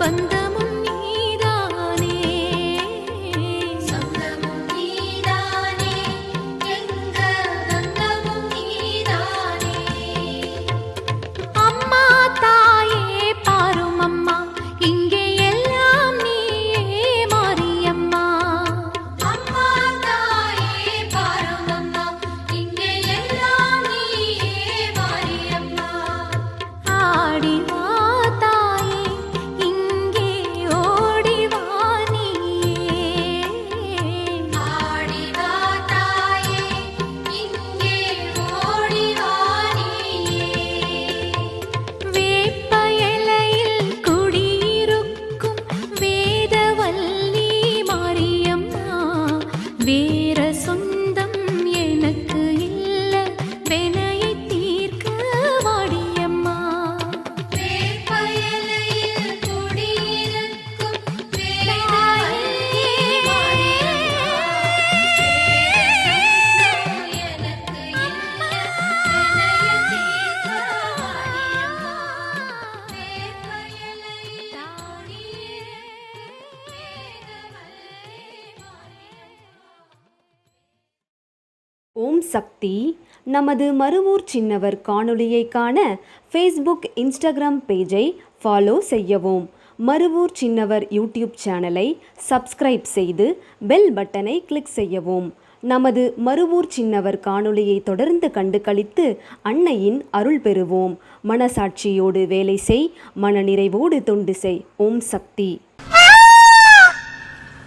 பந்தமும் நீதானே, சொந்தமும் நீதானே, எங்க பந்தமும் நீதானே. அம்மா தாயே பாரும் அம்மா, இங்கே எல்லாம் நீயே மாரியம்மா. அம்மா தாயே பாரும் அம்மா, இங்கே எல்லாம் நீயே மாரியம்மா. ஆடி வா தாயே, இங்கே ஓடி வா நீயே. ஆடி வா தாயே, இங்கே ஓடி வா நீயே. வேப்ப இலையில் குடியிருக்கும் வேதவல்லி மாரியம்மா, வேற சொந்தம் எனக்கு இல்ல, வினையை தீர்க்க வாடியம்மா. வேப்ப இலையில் குடியிருக்கும் வேதவல்லி மாரியம்மா, எனக்கு இல்ல, வினையை தீர்க்க வாடியம்மா. வேப்ப இலையில் தாடியே வேதவல்லி மாரியம்மா. ஓம் சக்தி. நமது மருவூர் சின்னவர் காணொளியை காண ஃபேஸ்புக் இன்ஸ்டாகிராம் பேஜை ஃபாலோ செய்யவும். மருவூர் சின்னவர் யூடியூப் சேனலை சப்ஸ்கிரைப் செய்து பெல் பட்டனை கிளிக் செய்யவும். நமது மருவூர் சின்னவர் காணொளியை தொடர்ந்து கண்டு களித்து அன்னையின் அருள் பெறுவோம். மனசாட்சியோடு வேலை செய், மனநிறைவோடு தொண்டு செய். ஓம் சக்தி.